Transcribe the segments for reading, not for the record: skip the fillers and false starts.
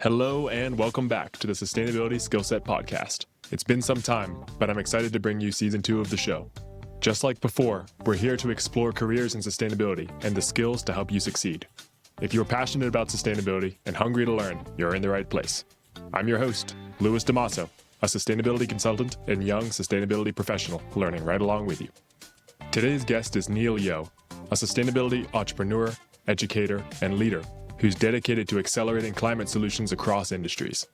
Hello and welcome back to the Sustainability Skillset Podcast. It's been some time, but I'm excited to bring you season 2 of the show. Just like before, we're here to explore careers in sustainability and the skills to help you succeed. If you're passionate about sustainability and hungry to learn, you're in the right place. I'm your host, Louis Damaso, a sustainability consultant and young sustainability professional learning right along with you. Today's guest is Neil Yeoh, a sustainability entrepreneur, educator, and leader who's dedicated to accelerating climate solutions across industries.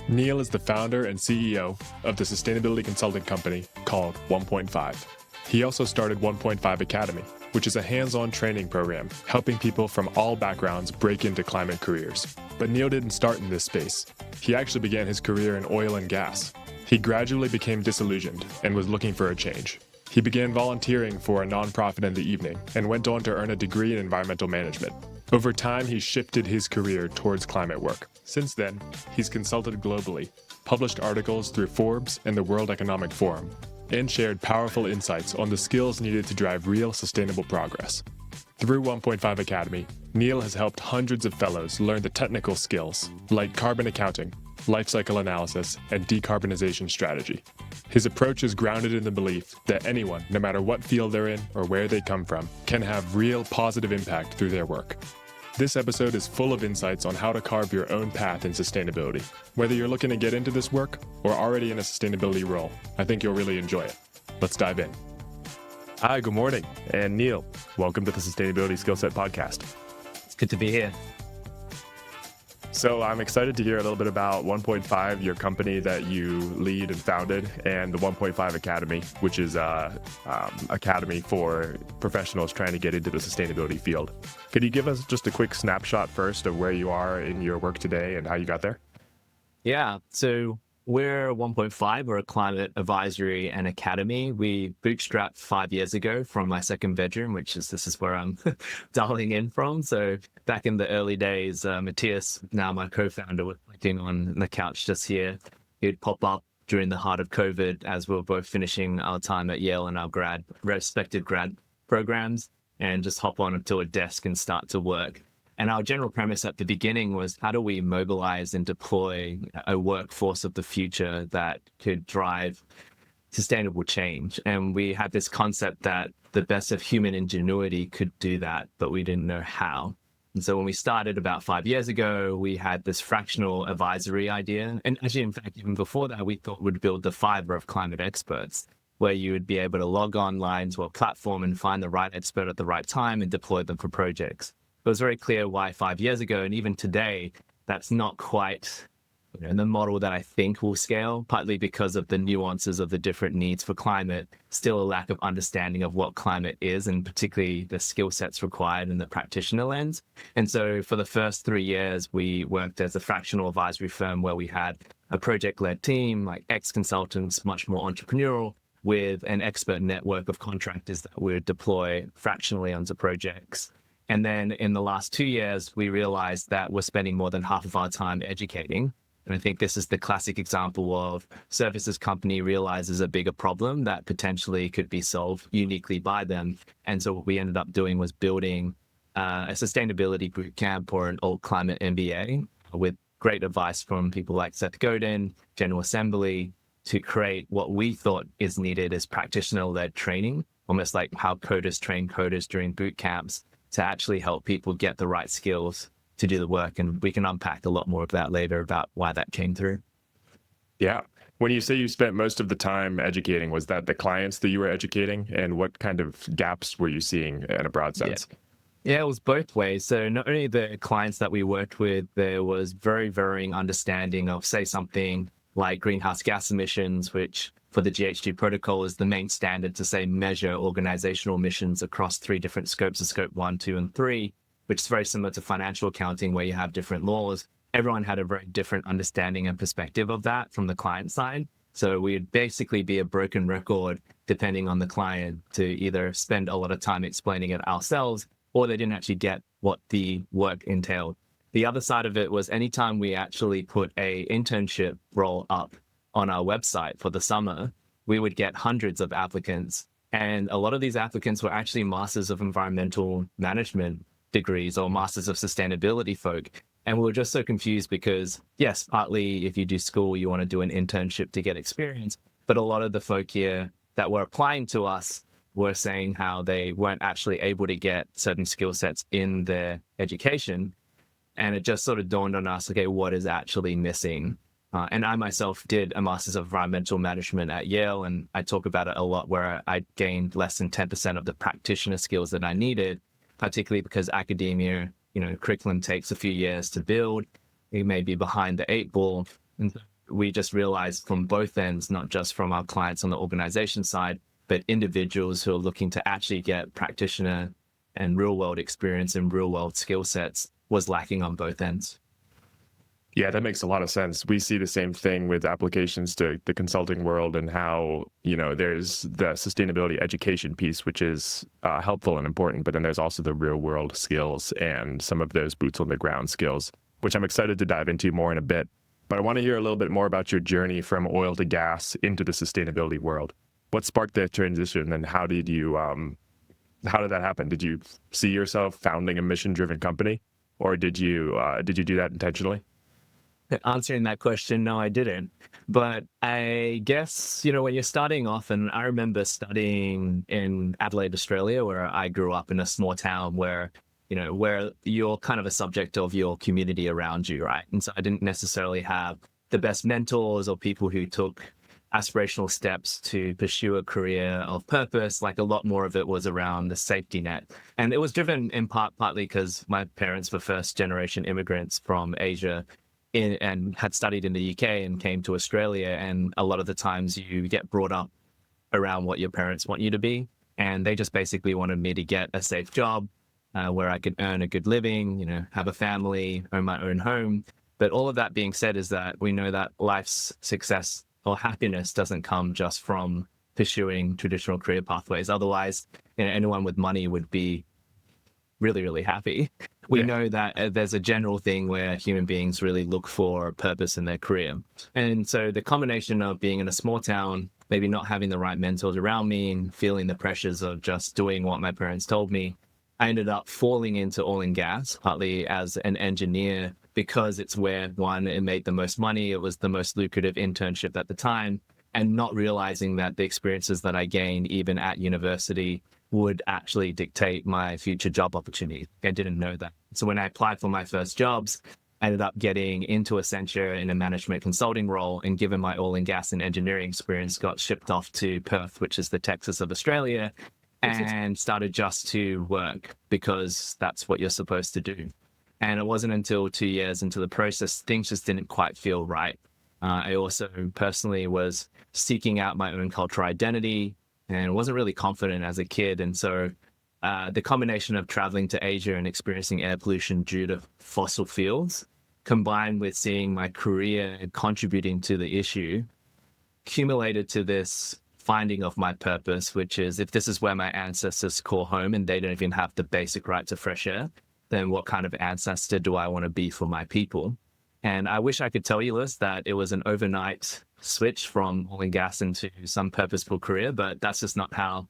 Neil is the founder and CEO of the sustainability consulting company called OnePointFive. He also started OnePointFive Academy, which is a hands-on training program helping people from all backgrounds break into climate careers. But Neil didn't start in this space. He actually began his career in oil and gas. He gradually became disillusioned and was looking for a change. He began volunteering for a nonprofit in the evening and went on to earn a degree in environmental management. Over time, he shifted his career towards climate work. Since then, he's consulted globally, published articles through Forbes and the World Economic Forum, and shared powerful insights on the skills needed to drive real sustainable progress. Through OnePointFive Academy, Neil has helped hundreds of fellows learn the technical skills like carbon accounting, life cycle analysis, and decarbonization strategy. His approach is grounded in the belief that anyone, no matter what field they're in or where they come from, can have real positive impact through their work. This episode is full of insights on how to carve your own path in sustainability. Whether you're looking to get into this work or already in a sustainability role, I think you'll really enjoy it. Let's dive in. Hi, good morning. And Neil, welcome to the Sustainability Skillset Podcast. It's good to be here. So I'm excited to hear a little bit about OnePointFive, your company that you lead and founded, and the OnePointFive Academy, which is an academy for professionals trying to get into the sustainability field. Could you give us just a quick snapshot first of where you are in your work today and how you got there? Yeah, so we're 1.5. We're a climate advisory and academy. We bootstrapped 5 years ago from my second bedroom, this is where I'm dialing in from. So back in the early days, Matthias, now my co-founder, was sitting on the couch just here. He'd pop up during the heart of COVID as we were both finishing our time at Yale and our respected grad programs, and just hop onto a desk and start to work. And our general premise at the beginning was, how do we mobilize and deploy a workforce of the future that could drive sustainable change? And we had this concept that the best of human ingenuity could do that, but we didn't know how. And so when we started about 5 years ago, we had this fractional advisory idea. And actually, in fact, even before that, we thought we'd build the fiber of climate experts, where you would be able to log online to a platform and find the right expert at the right time and deploy them for projects. It was very clear why 5 years ago, and even today, that's not quite the model that I think will scale, partly because of the nuances of the different needs for climate, still a lack of understanding of what climate is, and particularly the skill sets required in the practitioner lens. And so for the first 3 years, we worked as a fractional advisory firm where we had a project-led team, like ex-consultants, much more entrepreneurial, with an expert network of contractors that would deploy fractionally onto projects. And then in the last 2 years, we realized that we're spending more than half of our time educating. And I think this is the classic example of services company realizes a bigger problem that potentially could be solved uniquely by them. And so what we ended up doing was building a sustainability bootcamp or an alt climate MBA with great advice from people like Seth Godin, General Assembly, to create what we thought is needed as practitioner-led training, almost like how coders train coders during boot camps, to actually help people get the right skills to do the work. And we can unpack a lot more of that later about why that came through. Yeah. When you say you spent most of the time educating, was that the clients that you were educating? And what kind of gaps were you seeing in a broad sense? Yeah, it was both ways. So not only the clients that we worked with, there was very varying understanding of, say, something like greenhouse gas emissions, which for the GHG protocol is the main standard to, say, measure organizational emissions across 3 different scopes of scope 1, 2, and 3, which is very similar to financial accounting where you have different laws. Everyone had a very different understanding and perspective of that from the client side. So we'd basically be a broken record depending on the client to either spend a lot of time explaining it ourselves, or they didn't actually get what the work entailed. The other side of it was anytime we actually put a internship role up on our website for the summer, we would get hundreds of applicants. And a lot of these applicants were actually Masters of Environmental Management degrees or Masters of Sustainability folk. And we were just so confused because, yes, partly if you do school, you want to do an internship to get experience. But a lot of the folk here that were applying to us were saying how they weren't actually able to get certain skill sets in their education. And it just sort of dawned on us, okay, what is actually missing? And I myself did a master's of environmental management at Yale, and I talk about it a lot, where I gained less than 10% of the practitioner skills that I needed, particularly because academia, curriculum takes a few years to build. It may be behind the eight ball. And we just realized from both ends, not just from our clients on the organization side, but individuals who are looking to actually get practitioner and real world experience and real world skill sets was lacking on both ends. Yeah, that makes a lot of sense. We see the same thing with applications to the consulting world, and how, there's the sustainability education piece, which is helpful and important, but then there's also the real world skills and some of those boots on the ground skills, which I'm excited to dive into more in a bit. But I want to hear a little bit more about your journey from oil to gas into the sustainability world. What sparked that transition, and how did that happen? Did you see yourself founding a mission-driven company, or did you do that intentionally? Answering that question, no, I didn't. But I guess, when you're starting off, and I remember studying in Adelaide, Australia, where I grew up in a small town where you're kind of a subject of your community around you, right? And so I didn't necessarily have the best mentors or people who took aspirational steps to pursue a career of purpose. Like, a lot more of it was around the safety net. And it was driven in partly because my parents were first generation immigrants from Asia and had studied in the UK and came to Australia. And a lot of the times you get brought up around what your parents want you to be. And they just basically wanted me to get a safe job where I could earn a good living, have a family, own my own home. But all of that being said is that we know that life's success or happiness doesn't come just from pursuing traditional career pathways. Otherwise, anyone with money would be really, really happy. We know that there's a general thing where human beings really look for purpose in their career. And so the combination of being in a small town, maybe not having the right mentors around me, and feeling the pressures of just doing what my parents told me, I ended up falling into oil and gas, partly as an engineer, because it's where, one, it made the most money. It was the most lucrative internship at the time, and not realizing that the experiences that I gained even at university would actually dictate my future job opportunities. I didn't know that. So when I applied for my first jobs, I ended up getting into Accenture in a management consulting role, and given my oil and gas and engineering experience, got shipped off to Perth, which is the Texas of Australia, and started just to work because that's what you're supposed to do. And it wasn't until 2 years into the process, things just didn't quite feel right. I also personally was seeking out my own cultural identity and wasn't really confident as a kid. And so the combination of traveling to Asia and experiencing air pollution due to fossil fuels, combined with seeing my career contributing to the issue, accumulated to this finding of my purpose, which is, if this is where my ancestors call home and they don't even have the basic right to fresh air, then what kind of ancestor do I want to be for my people? And I wish I could tell you, Liz, that it was an overnight switch from oil and gas into some purposeful career, but that's just not how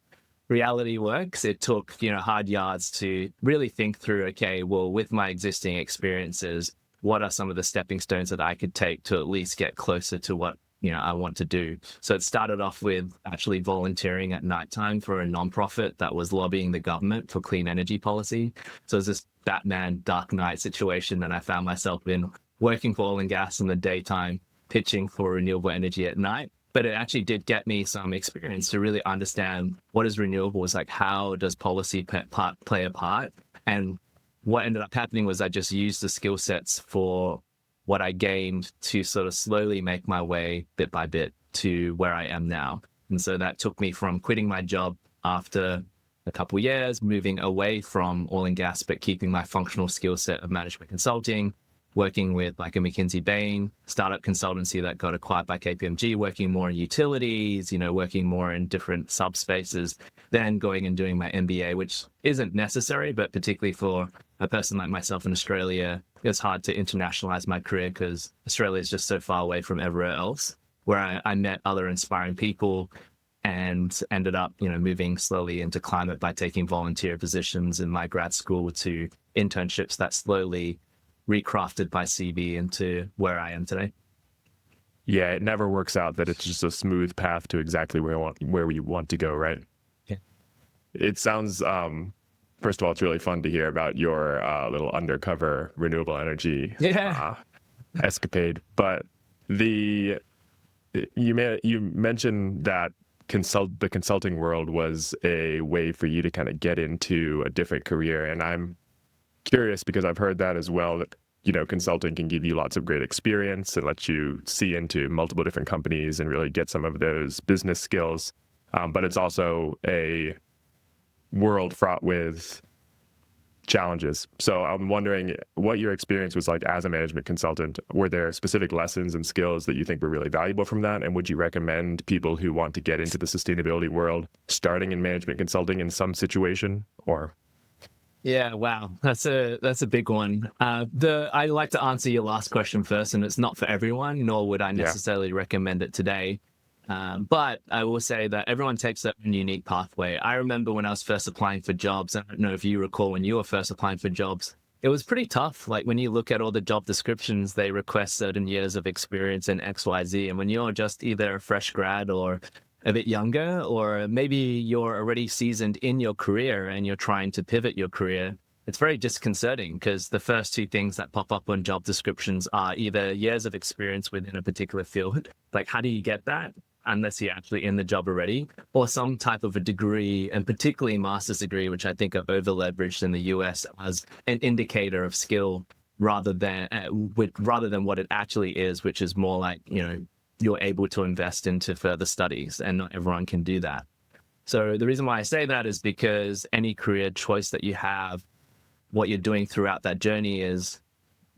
reality works. It took, hard yards to really think through, okay, well, with my existing experiences, what are some of the stepping stones that I could take to at least get closer to what I want to do? So it started off with actually volunteering at nighttime for a nonprofit that was lobbying the government for clean energy policy. So it's this Batman Dark Knight situation that I found myself in, working for oil and gas in the daytime, pitching for renewable energy at night. But it actually did get me some experience to really understand what is renewables, like how does policy play a part. And what ended up happening was I just used the skill sets for what I gained to sort of slowly make my way bit by bit to where I am now. And so that took me from quitting my job after a couple of years, moving away from oil and gas, but keeping my functional skill set of management consulting, working with like a McKinsey Bain startup consultancy that got acquired by KPMG, working more in utilities, working more in different subspaces, then going and doing my MBA, which isn't necessary, but particularly for a person like myself in Australia, it's hard to internationalize my career because Australia is just so far away from everywhere else, where I met other inspiring people and ended up, moving slowly into climate by taking volunteer positions in my grad school to internships that slowly recrafted my CV into where I am today. Yeah, it never works out that it's just a smooth path to exactly where we want to go, right? Yeah. It sounds, first of all, it's really fun to hear about your little undercover renewable energy escapade. But you mentioned that the consulting world was a way for you to kind of get into a different career, and I'm curious because I've heard that as well, that consulting can give you lots of great experience and let you see into multiple different companies and really get some of those business skills. But it's also a world fraught with challenges. So I'm wondering what your experience was like as a management consultant. Were there specific lessons and skills that you think were really valuable from that? And would you recommend people who want to get into the sustainability world starting in management consulting in some situation, or? Yeah, wow, that's a big one. I like to answer your last question first, and it's not for everyone, nor would I necessarily recommend it today. But I will say that everyone takes their own unique pathway. I remember when I was first applying for jobs, I don't know if you recall when you were first applying for jobs, it was pretty tough. Like when you look at all the job descriptions, they request certain years of experience in XYZ. And when you're just either a fresh grad or a bit younger, or maybe you're already seasoned in your career and you're trying to pivot your career, it's very disconcerting because the first two things that pop up on job descriptions are either years of experience within a particular field, like how do you get that unless you're actually in the job already, or some type of a degree, and particularly master's degree, which I think are over leveraged in the US as an indicator of skill rather than what it actually is, which is more like, you're able to invest into further studies, and not everyone can do that. So the reason why I say that is because any career choice that you have, what you're doing throughout that journey is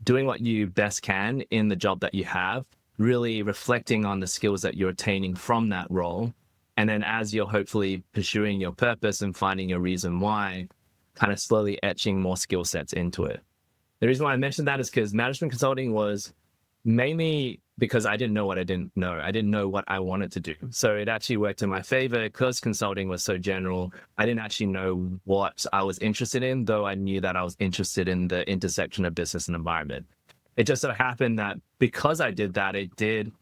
doing what you best can in the job that you have, really reflecting on the skills that you're attaining from that role. And then as you're hopefully pursuing your purpose and finding your reason why, kind of slowly etching more skill sets into it. The reason why I mentioned that is because management consulting was mainly because I didn't know what I didn't know. I didn't know what I wanted to do. So it actually worked in my favor because consulting was so general. I didn't actually know what I was interested in, though I knew that I was interested in the intersection of business and environment. It just so happened that because I did that, it did,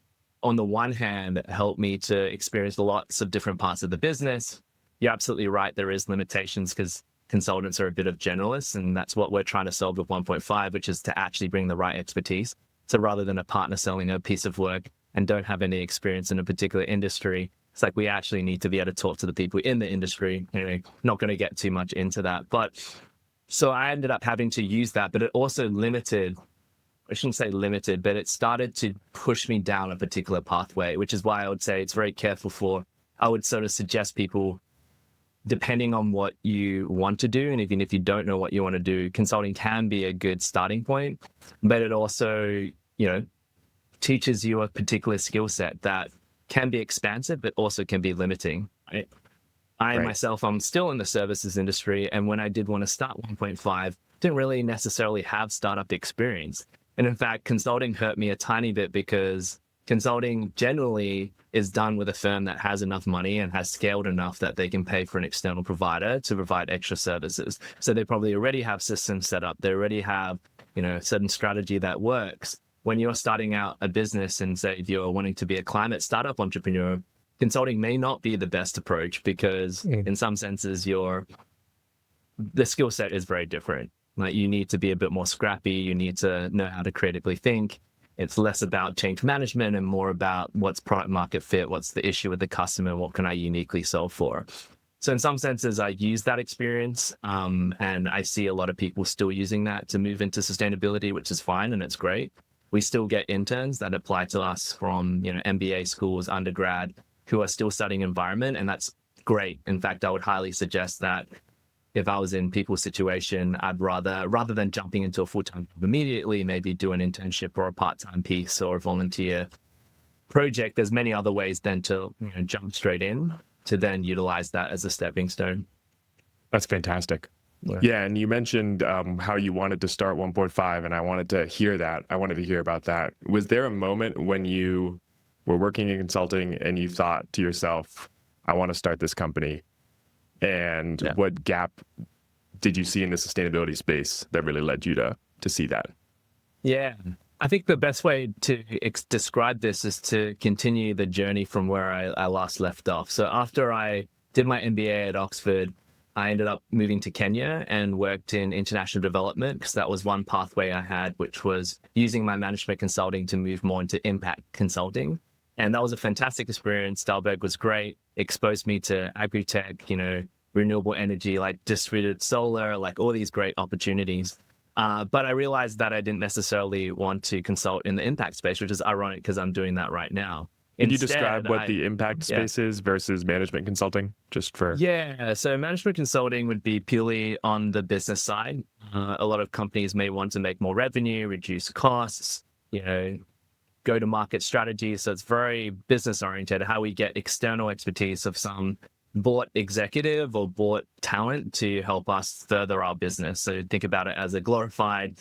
on the one hand, help me to experience lots of different parts of the business. You're absolutely right. There is limitations because consultants are a bit of generalists, and that's what we're trying to solve with 1.5, which is to actually bring the right expertise. So rather than a partner selling a piece of work and don't have any experience in a particular industry, it's like we actually need to be able to talk to the people in the industry. Anyway, not going to get too much into that. But so I ended up having to use that, but it also limited, I shouldn't say limited, but it started to push me down a particular pathway, which is why I would say it's very careful for, I would sort of suggest people, depending on what you want to do, and even if you don't know what you want to do, consulting can be a good starting point, but it also, teaches you a particular skill set that can be expansive, but also can be limiting. Myself, I'm still in the services industry, and when I did want to start 1.5, didn't really necessarily have startup experience. And in fact, consulting hurt me a tiny bit because consulting generally is done with a firm that has enough money and has scaled enough that they can pay for an external provider to provide extra services. So they probably already have systems set up. They already have, a certain strategy that works. When you're starting out a business and say if you're wanting to be a climate startup entrepreneur, consulting may not be the best approach because in some senses the skill set is very different. Like you need to be a bit more scrappy. You need to know how to creatively think. It's less about change management and more about what's product market fit, what's the issue with the customer, what can I uniquely solve for. So in some senses, I use that experience and I see a lot of people still using that to move into sustainability, which is fine and it's great. We still get interns that apply to us from MBA schools, undergrad, who are still studying environment, and that's great. In fact, I would highly suggest that if I was in people's situation, I'd rather than jumping into a full-time job immediately, maybe do an internship or a part-time piece or a volunteer project. There's many other ways then to jump straight in to then utilize that as a stepping stone. That's fantastic. Yeah, and you mentioned how you wanted to start 1.5, and I wanted to hear that. I wanted to hear about that. Was there a moment when you were working in consulting and you thought to yourself, I want to start this company? And what gap did you see in the sustainability space that really led you to see that? Yeah. I think the best way to describe this is to continue the journey from where I last left off. So after I did my MBA at Oxford, I ended up moving to Kenya and worked in international development because that was one pathway I had, which was using my management consulting to move more into impact consulting. And that was a fantastic experience. Dalberg was great, exposed me to agri-tech, renewable energy, like distributed solar, like all these great opportunities. But I realized that I didn't necessarily want to consult in the impact space, which is ironic because I'm doing that right now. Could you describe what the impact space is versus management consulting, just for... Yeah, so management consulting would be purely on the business side. A lot of companies may want to make more revenue, reduce costs, go to market strategies. So it's very business oriented, how we get external expertise of some bought executive or bought talent to help us further our business. So think about it as a glorified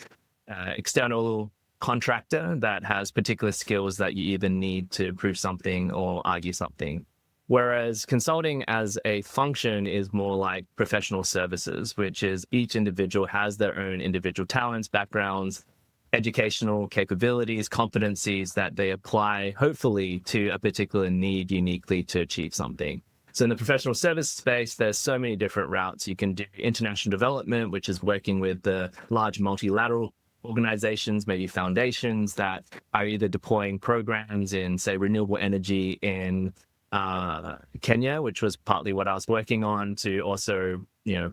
external contractor that has particular skills that you either need to prove something or argue something. Whereas consulting as a function is more like professional services, which is each individual has their own individual talents, backgrounds, educational capabilities, competencies that they apply, hopefully, to a particular need uniquely to achieve something. So in the professional service space, there's so many different routes. You can do international development, which is working with the large multilateral organizations, maybe foundations that are either deploying programs in, say, renewable energy in Kenya, which was partly what I was working on, to also,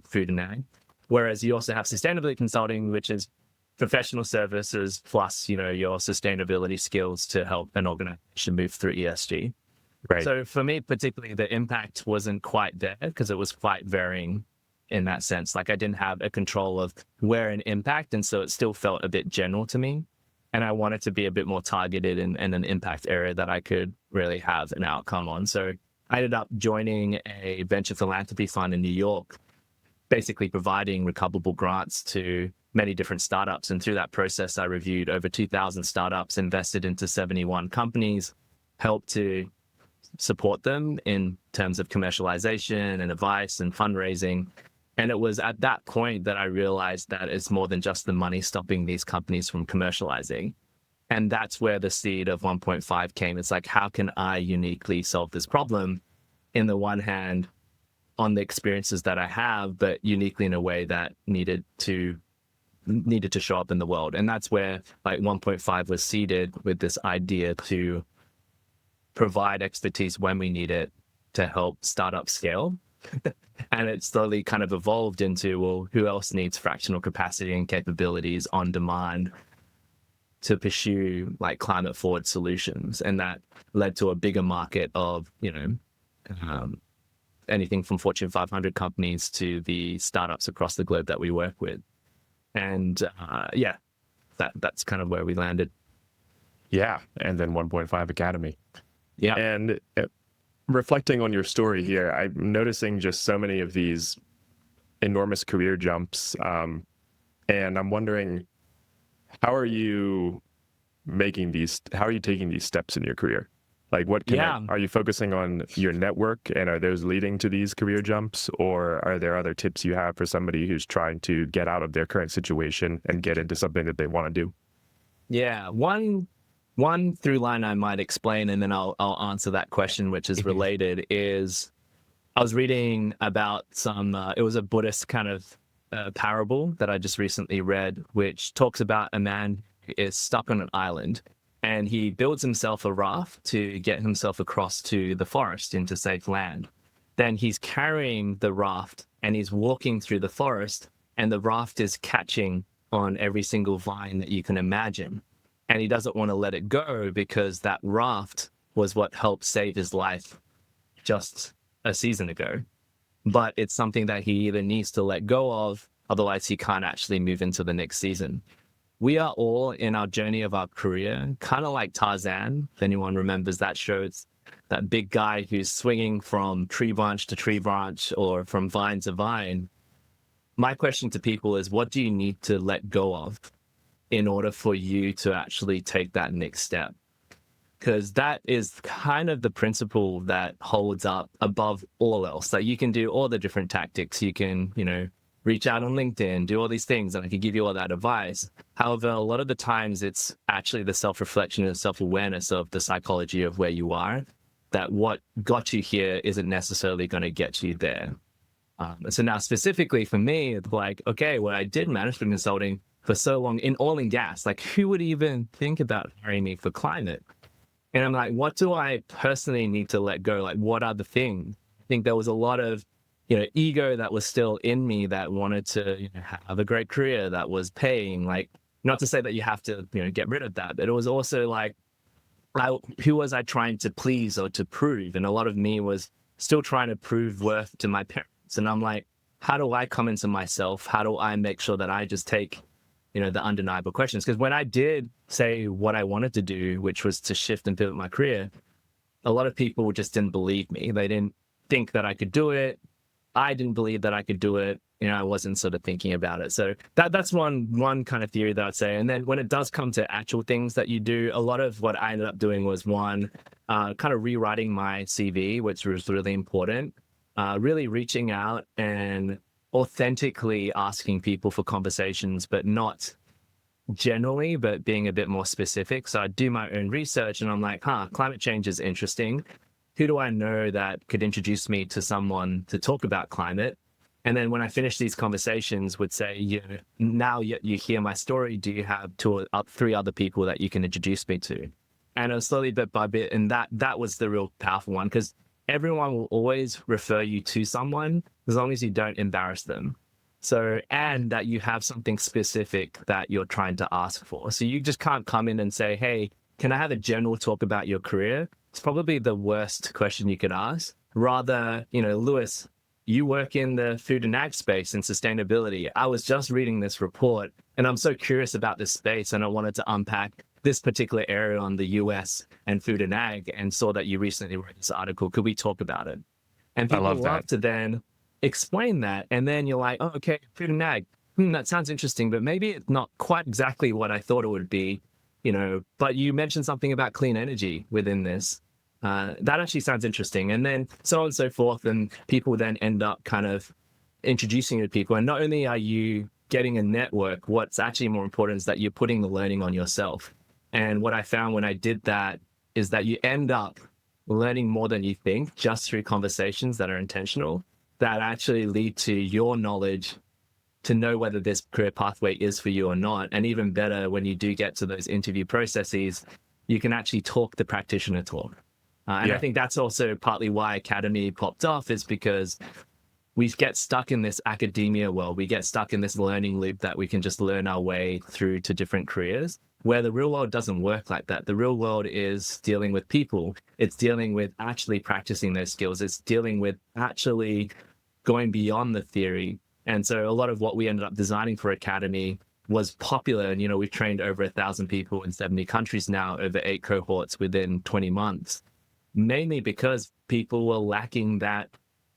food and ag. Whereas you also have sustainability consulting, which is professional services plus, your sustainability skills to help an organization move through ESG. Right. So for me, particularly, the impact wasn't quite there because it was quite varying in that sense. Like I didn't have a control of where an impact, and so it still felt a bit general to me. And I wanted to be a bit more targeted in an impact area that I could really have an outcome on. So I ended up joining a venture philanthropy fund in New York, basically providing recoverable grants to many different startups. And through that process, I reviewed over 2,000 startups, invested into 71 companies, helped to support them in terms of commercialization and advice and fundraising. And it was at that point that I realized that it's more than just the money stopping these companies from commercializing. And that's where the seed of 1.5 came. It's like, how can I uniquely solve this problem? In the one hand, on the experiences that I have, but uniquely in a way that needed to show up in the world. And that's where like 1.5 was seeded, with this idea to provide expertise when we need it to help startups scale. And it slowly kind of evolved into, well, who else needs fractional capacity and capabilities on demand to pursue like climate forward solutions? And that led to a bigger market of, anything from Fortune 500 companies to the startups across the globe that we work with. And that's kind of where we landed. Yeah. And then 1.5 Academy. Yeah. And reflecting on your story here, I'm noticing just so many of these enormous career jumps. And I'm wondering, how are you taking these steps in your career? Like are you focusing on your network, and are those leading to these career jumps? Or are there other tips you have for somebody who's trying to get out of their current situation and get into something that they want to do? Yeah. One through line I might explain, and then I'll answer that question, which is related, is I was reading about it was a Buddhist kind of parable that I just recently read, which talks about a man who is stuck on an island, and he builds himself a raft to get himself across to the forest into safe land. Then he's carrying the raft and he's walking through the forest, and the raft is catching on every single vine that you can imagine. And he doesn't want to let it go because that raft was what helped save his life just a season ago. But it's something that he either needs to let go of, otherwise he can't actually move into the next season. We are all in our journey of our career, kind of like Tarzan, if anyone remembers that show. It's that big guy who's swinging from tree branch to tree branch or from vine to vine. My question to people is, what do you need to let go of in order for you to actually take that next step? Because that is kind of the principle that holds up above all else. Like you can do all the different tactics. You can, reach out on LinkedIn, do all these things, and I could give you all that advice. However, a lot of the times it's actually the self-reflection and self-awareness of the psychology of where you are, that what got you here isn't necessarily going to get you there. So now specifically for me, it's like, okay, well, I did management consulting for so long in oil and gas. Like, who would even think about hiring me for climate? And I'm like, what do I personally need to let go? Like, what are the things? I think there was a lot of, ego that was still in me that wanted to have a great career that was paying. Like, not to say that you have to, get rid of that, but it was also like, who was I trying to please or to prove? And a lot of me was still trying to prove worth to my parents. And I'm like, how do I come into myself? How do I make sure that I just take, the undeniable questions? Because when I did say what I wanted to do, which was to shift and pivot my career, a lot of people just didn't believe me. They didn't think that I could do it. I didn't believe that I could do it. I wasn't sort of thinking about it. So that's one kind of theory that I'd say. And then when it does come to actual things that you do, a lot of what I ended up doing was kind of rewriting my CV, which was really important. Really reaching out and authentically asking people for conversations, but not generally, but being a bit more specific. So I do my own research and I'm like, climate change is interesting. Who do I know that could introduce me to someone to talk about climate? And then when I finish these conversations would say, now you hear my story, do you have 2 or 3 other people that you can introduce me to? And it was slowly bit by bit. And that was the real powerful one, because everyone will always refer you to someone as long as you don't embarrass them. So, and that you have something specific that you're trying to ask for. So you just can't come in and say, hey, can I have a general talk about your career? It's probably the worst question you could ask. Rather, Lewis, you work in the food and ag space and sustainability. I was just reading this report and I'm so curious about this space and I wanted to unpack this particular area on the US and food and ag and saw that you recently wrote this article. Could we talk about it? And people love to then explain that. And then you're like, oh, okay, food and ag. That sounds interesting, but maybe it's not quite exactly what I thought it would be, but you mentioned something about clean energy within this. That actually sounds interesting. And then so on and so forth. And people then end up kind of introducing you to people. And not only are you getting a network, what's actually more important is that you're putting the learning on yourself. And what I found when I did that is that you end up learning more than you think just through conversations that are intentional, that actually lead to your knowledge to know whether this career pathway is for you or not. And even better, when you do get to those interview processes, you can actually talk the practitioner talk. I think that's also partly why Academy popped off, is because we get stuck in this academia world. We get stuck in this learning loop that we can just learn our way through to different careers, where the real world doesn't work like that. The real world is dealing with people. It's dealing with actually practicing those skills. It's dealing with actually going beyond the theory. And so a lot of what we ended up designing for Academy was popular. And, we've trained over 1,000 people in 70 countries now, over 8 cohorts within 20 months, mainly because people were lacking that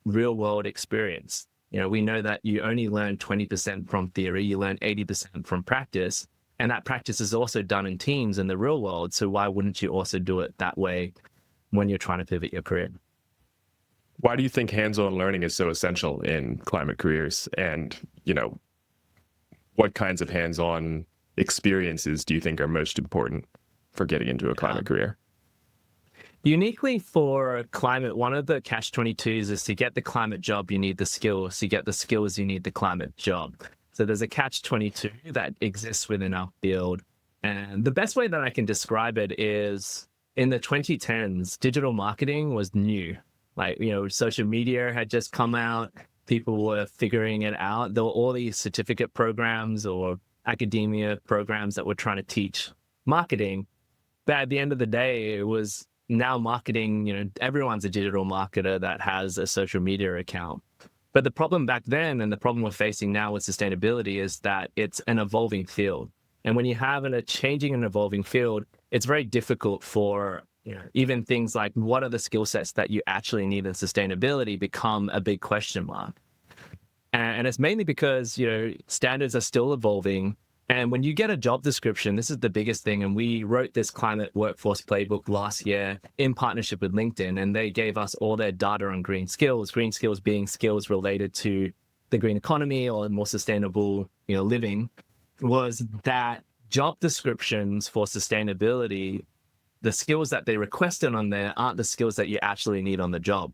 real world experience. We know that you only learn 20% from theory, you learn 80% from practice. And that practice is also done in teams in the real world. So why wouldn't you also do it that way when you're trying to pivot your career? Why do you think hands-on learning is so essential in climate careers? And, what kinds of hands-on experiences do you think are most important for getting into a climate career? Uniquely for climate, one of the catch-22s is to get the climate job, you need the skills. To get the skills, you need the climate job. So there's a catch-22 that exists within our field. And the best way that I can describe it is in the 2010s, digital marketing was new. Like, social media had just come out. People were figuring it out. There were all these certificate programs or academia programs that were trying to teach marketing. But at the end of the day, it was now marketing, everyone's a digital marketer that has a social media account. But the problem back then and the problem we're facing now with sustainability is that it's an evolving field. And when you have a changing and evolving field, it's very difficult for even things like what are the skill sets that you actually need in sustainability become a big question mark. And it's mainly because, standards are still evolving. And when you get a job description, this is the biggest thing. And we wrote this climate workforce playbook last year in partnership with LinkedIn, and they gave us all their data on green skills being skills related to the green economy or more sustainable, living, was that job descriptions for sustainability, the skills that they requested on there aren't the skills that you actually need on the job.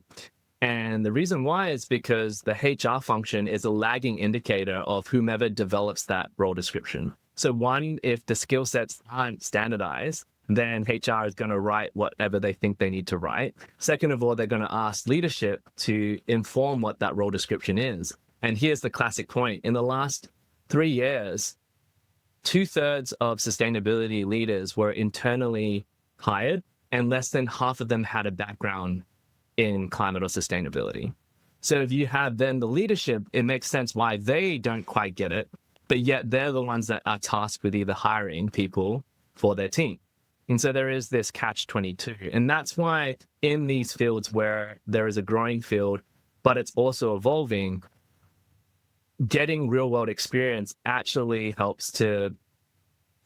And the reason why is because the HR function is a lagging indicator of whomever develops that role description. So one, if the skill sets aren't standardized, then HR is going to write whatever they think they need to write. Second of all, they're going to ask leadership to inform what that role description is. And here's the classic point. In the last 3 years, 2/3 of sustainability leaders were internally hired, and less than half of them had a background in climate or sustainability. So if you have then the leadership, it makes sense why they don't quite get it, but yet they're the ones that are tasked with either hiring people for their team. And so there is this catch-22. And that's why in these fields where there is a growing field, but it's also evolving, getting real-world experience actually helps to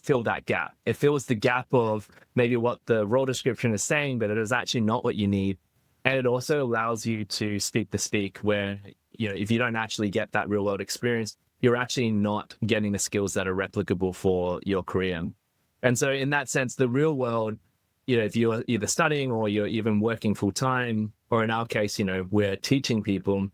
fill that gap. It fills the gap of maybe what the role description is saying, but it is actually not what you need. And it also allows you to speak the speak where, if you don't actually get that real-world experience, you're actually not getting the skills that are replicable for your career. And so in that sense, the real world, if you're either studying or you're even working full time, or in our case, we're teaching people,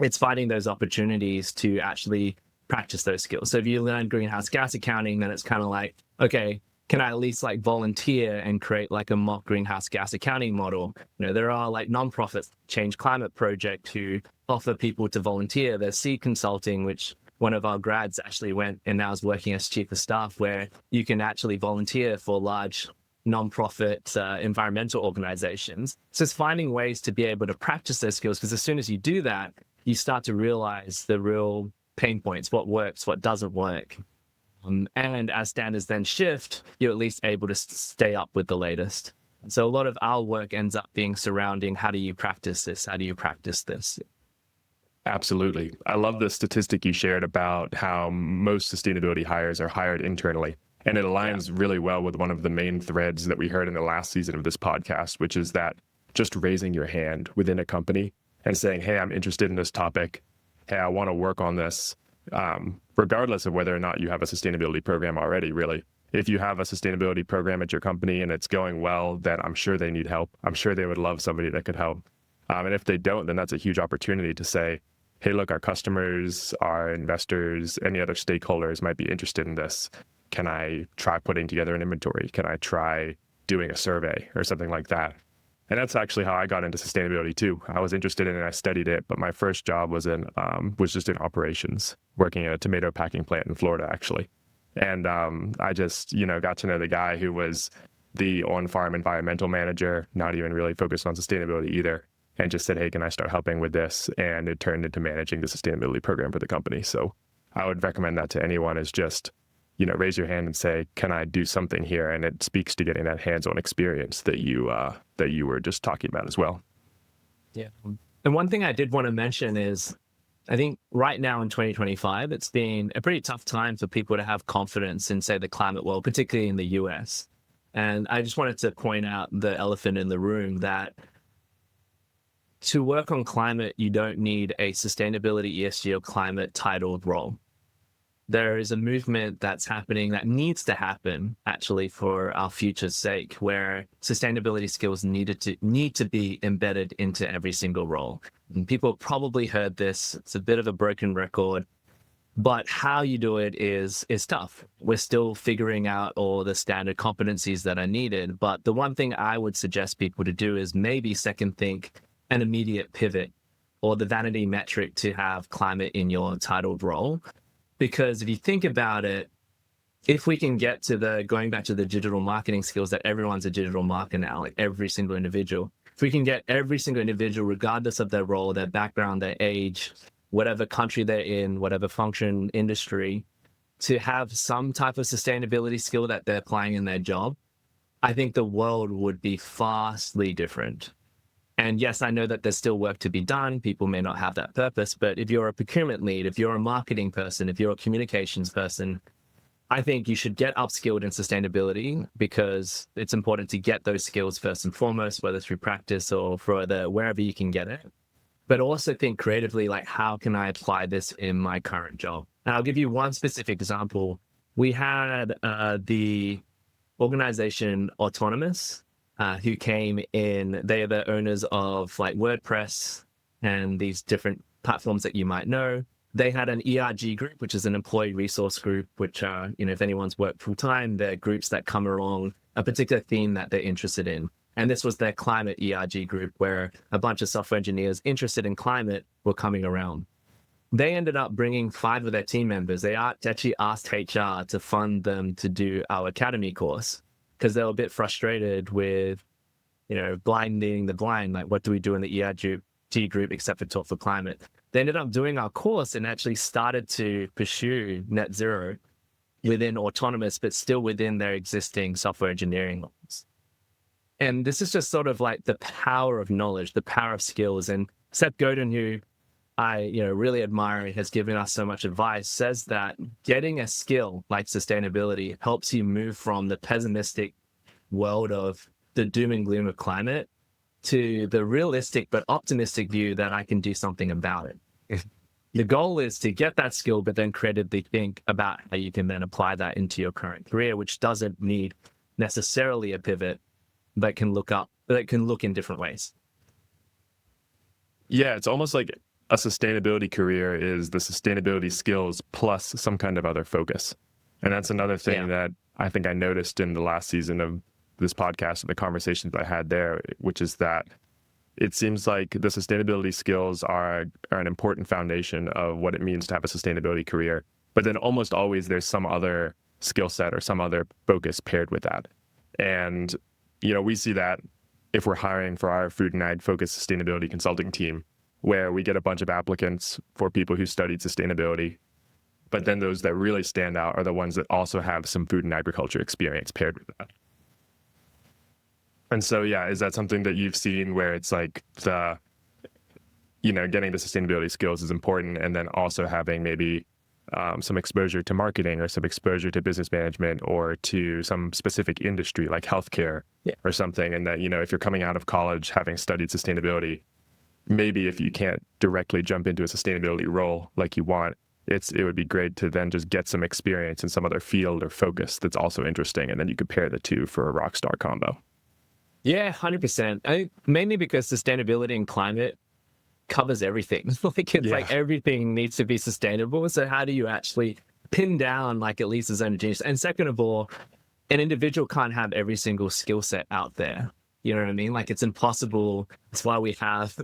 it's finding those opportunities to actually practice those skills. So if you learn greenhouse gas accounting, then it's kind of like, okay, can I at least volunteer and create a mock greenhouse gas accounting model? There are nonprofits, Change Climate Project, who offer people to volunteer. There's Seed Consulting, which one of our grads actually went and now is working as chief of staff, where you can actually volunteer for large nonprofit environmental organizations. So it's finding ways to be able to practice those skills, because as soon as you do that, you start to realize the real pain points, what works, what doesn't work. And as standards then shift, you're at least able to stay up with the latest. So a lot of our work ends up being surrounding, how do you practice this? How do you practice this? Absolutely. I love the statistic you shared about how most sustainability hires are hired internally. And it aligns really well with one of the main threads that we heard in the last season of this podcast, which is that just raising your hand within a company and saying, hey, I'm interested in this topic. Hey, I want to work on this, regardless of whether or not you have a sustainability program already, really. If you have a sustainability program at your company and it's going well, then I'm sure they need help. I'm sure they would love somebody that could help. And if they don't, then that's a huge opportunity to say, hey, look, our customers, our investors, any other stakeholders might be interested in this. Can I try putting together an inventory? Can I try doing a survey or something like that? And that's actually how I got into sustainability too. I was interested in it and I studied it, but my first job was just in operations, working at a tomato packing plant in Florida, actually. And I just, got to know the guy who was the on-farm environmental manager, not even really focused on sustainability either, and just said, hey, can I start helping with this? And it turned into managing the sustainability program for the company. So I would recommend that to anyone, is just, raise your hand and say, can I do something here? And it speaks to getting that hands-on experience that you were just talking about as well. Yeah. And one thing I did want to mention is, I think right now in 2025, it's been a pretty tough time for people to have confidence in, say, the climate world, particularly in the US. And I just wanted to point out the elephant in the room, that to work on climate, you don't need a sustainability, ESG, or climate titled role. There is a movement that's happening that needs to happen actually for our future's sake, where sustainability skills need to be embedded into every single role. And people have probably heard this. It's a bit of a broken record, but how you do it is tough. We're still figuring out all the standard competencies that are needed. But the one thing I would suggest people to do is maybe second think an immediate pivot or the vanity metric to have climate in your titled role. Because if you think about it, if we can get to going back to the digital marketing skills, that everyone's a digital marketer now, every single individual. If we can get every single individual, regardless of their role, their background, their age, whatever country they're in, whatever function, industry, to have some type of sustainability skill that they're applying in their job, I think the world would be vastly different. And yes, I know that there's still work to be done. People may not have that purpose, but if you're a procurement lead, if you're a marketing person, if you're a communications person, I think you should get upskilled in sustainability, because it's important to get those skills first and foremost, whether through practice or wherever you can get it. but also think creatively, like, how can I apply this in my current job? And I'll give you one specific example. We had the organization Autonomous, who came in. They are the owners of like WordPress and these different platforms that you might know. They had an ERG group, which is an employee resource group, which are, if anyone's worked full time, they're groups that come along a particular theme that they're interested in. And this was their climate ERG group, where a bunch of software engineers interested in climate were coming around. They ended up bringing 5 of their team members. They actually asked HR to fund them to do our academy course because they were a bit frustrated with, blinding the blind. Like, what do we do in the ERG group except for talk for climate? They ended up doing our course and actually started to pursue net zero within Autonomous, but still within their existing software engineering lines. And this is just sort of like the power of knowledge, the power of skills. And Seth Godin, who I really admire and has given us so much advice, says that getting a skill like sustainability helps you move from the pessimistic world of the doom and gloom of climate to the realistic but optimistic view that I can do something about it. The goal is to get that skill, but then creatively think about how you can then apply that into your current career, which doesn't need necessarily a pivot, but can look in different ways. Yeah, it's almost like a sustainability career is the sustainability skills plus some kind of other focus. And that's another thing that I think I noticed in the last season of this podcast and the conversations I had there, which is that it seems like the sustainability skills are an important foundation of what it means to have a sustainability career. But then almost always there's some other skill set or some other focus paired with that. And, we see that if we're hiring for our Food and Ag focused sustainability consulting team, where we get a bunch of applicants for people who studied sustainability. But then those that really stand out are the ones that also have some food and agriculture experience paired with that. And so, is that something that you've seen where it's like getting the sustainability skills is important, and then also having maybe some exposure to marketing or some exposure to business management or to some specific industry like healthcare or something. And that, if you're coming out of college having studied sustainability, maybe if you can't directly jump into a sustainability role like you want, it would be great to then just get some experience in some other field or focus that's also interesting. And then you could pair the two for a rock star combo. Yeah, 100%. Mainly because sustainability and climate covers everything. Like everything needs to be sustainable. So how do you actually pin down like at least the zone of genius? And second of all, an individual can't have every single skill set out there. You know what I mean? Like, it's impossible. That's why we have,